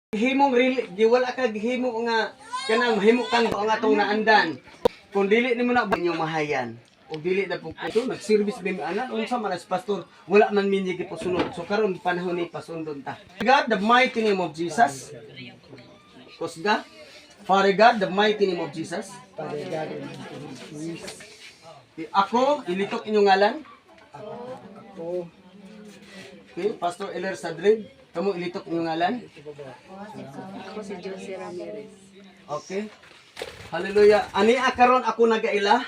Himong giwala ka gihimo nga kanang mahimo kang ang atong naandan. Kung dili nimo na banyo mahayan. O dili na po ito nag-service din ana unsa man as pastor wala man minyo gipusunod. So karon panahon ni pasundon ta. God, the mighty name of Jesus. Kusga. Father God, the mighty name of Jesus. Father God, Ako ilitok inyong ngalan. ako, Okay, Pastor Eler Sadrid, kamo ilitok inyong ngalan. Ako si Jose Ramirez. Okay. Hallelujah. Ani akaron ako nagaila.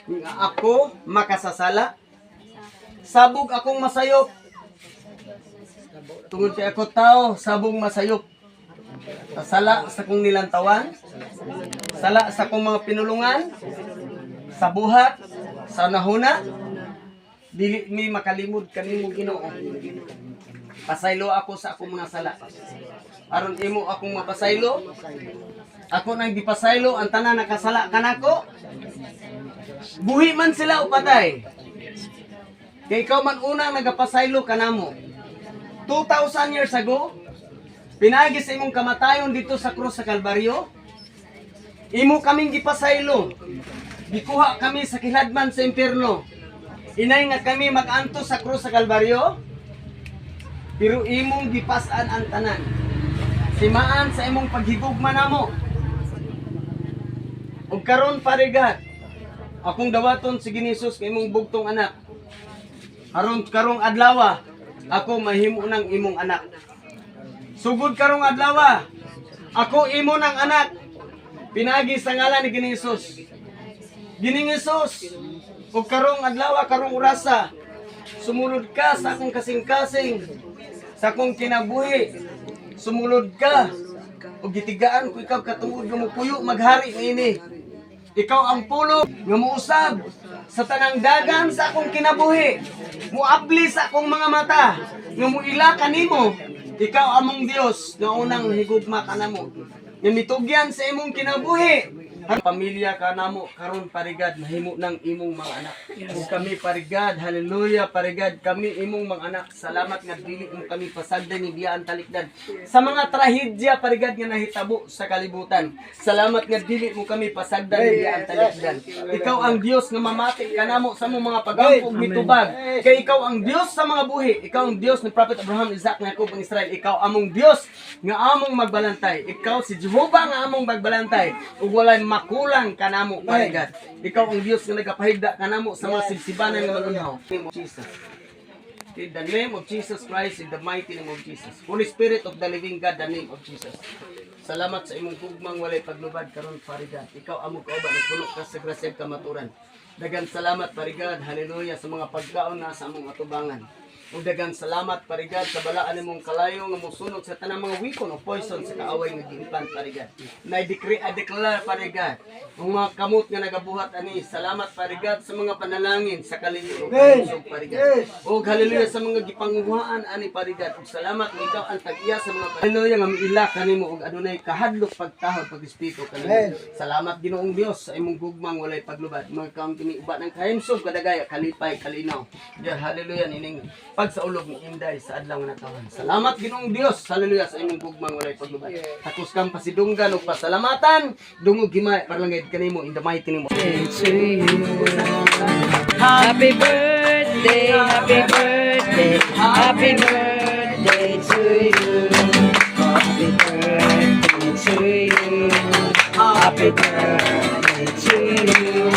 Nga ako makasasala. Sabog akong masayop. Tungod kay ako tao, sabog masayop. Sala sa kong nilantawan. Sala sa kong mga pinulungan. Sa buhat. Sa nahuna. Dili mi makalimod kanimo Ginoo. Pasaylo ako sa akong mga sala. Aron imo akong mapasaylo. Ako nang gipasaylo ang tanan nakasala kanako. Buhi man sila o patay. Kay ikaw man unang nagapasaylo kanamo. 2,000 years ago, pinagi sa imong kamatayon dito sa krus sa Kalbaryo. Imo kaming gipasaylo. Gikuha kami sa kiladman sa impyerno. Inay nga kami mag-anto sa krus sa Kalbaryo. Pero imong gipas-an ang tanan. Simaan sa imong paghigugma namo. Ug karon parigat, akong dawaton si Ginisus kay imong bugtong anak. Karong adlaw, ako mahimo ng imong anak. Sugod karong adlaw, ako imo ng anak. Pinagi sa ngalan ni Ginisus. Gining Jesus, ug karong adlaw, karong orasa, sumulod ka sa akong kasing-kasing, sa akong kinabuhi. Sumulod ka. O gitigaan ko ikaw katungod nga mupuyo maghari niini. Ikaw ang pulo nga muusab sa tanang dagan sa akong kinabuhi. Muabli sa akong mga mata nga muila kanimo. Ikaw among Dios nga unang higugma kanamo. Nga mitugyan sa imong kinabuhi. Ang pamilya kanamo karon parigad mahimo ng imong mga anak. Ug kami parigad, hallelujah, parigad kami imong mga anak. Salamat nga dili mo kami pasagdan ni biyaan talikdan sa mga trahedya parigad nga nahitabo sa kalibutan. Salamat nga dili mo kami pasagdan ni biyaan talikdan. Ikaw ang Dios nga mamati kanamo sa imong mga pagampog mitubag. Kay ikaw ang Dios sa mga buhi. Ikaw ang Dios ni Prophet Abraham, Isaac, Jacob, ang Israel. Ikaw among Dios nga among magbalantay. Ikaw si Jehovah nga among magbalantay. Ug walay makulang kanamo parigad. Ikaw ang Dios nga nagapahigda kanamo sa mga sigsibanan nga magunhaw. In the name of Jesus. In the name of Jesus Christ, in the mighty name of Jesus. Holy Spirit of the living God, the name of Jesus. Salamat sa imong gugmang walay paglubad karon parigad. Ikaw among kauban ug puno ka sa grasya kamaturan. Dagan salamat parigad. Hallelujah sa mga pagkaon na sa among atubangan. Ug dagan salamat parigad sa balaan nimong kalayo nga mosunod sa tanang mga weapon o poison sa kaaway nga giimplant parigad. Declare parigad ang mga kamot nga nagabuhat ani. Salamat parigad sa mga panalangin sa kalinyo ug kalusog parigad. Ug hallelujah sa mga gipanguhaan ani parigad. Ug salamat nga ikaw ang tag-iya sa mga hallelujah nga miila kanimo ug adunay kahadlok pagtahod pag-espiritu kanimo. Salamat Ginoong Dios sa imong gugmang walay paglubad. Mga kaon kini uba ng kahimsog kadagaya kalipay kalinaw. Yeah, hallelujah nining pag sa ulog ni Inday sa adlaw nga natawan. Salamat Ginoong Dios. Hallelujah sa imong gugmang walay paglubad. Takos kang pasidunggan ug pasalamatan. Dungog himay parlangid kanimo in the mighty name of Jesus. Happy birthday, happy birthday, happy birthday to you. Happy birthday to you. Happy birthday to you.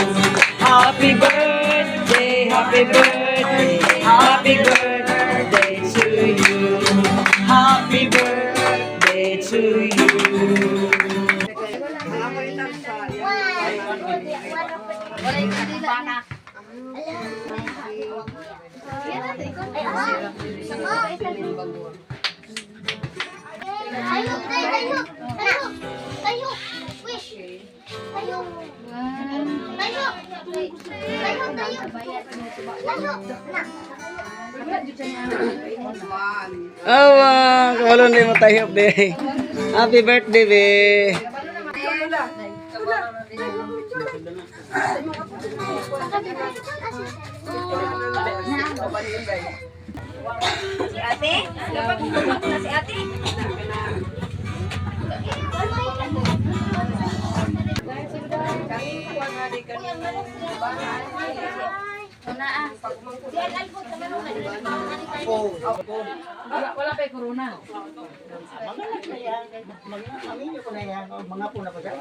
Happy birthday, happy birthday, happy birthday to you. Happy birthday to you. Tayo, tayo, tayo, tayo, wish, tayo, tayo, tayo, tayo, Awa, wala na mo tayo be. Happy birthday be. Si ate? Dapat na si ate. Wala kay corona. Mga na yan. Mga aminyo ko na yan. Mga po na pa siya.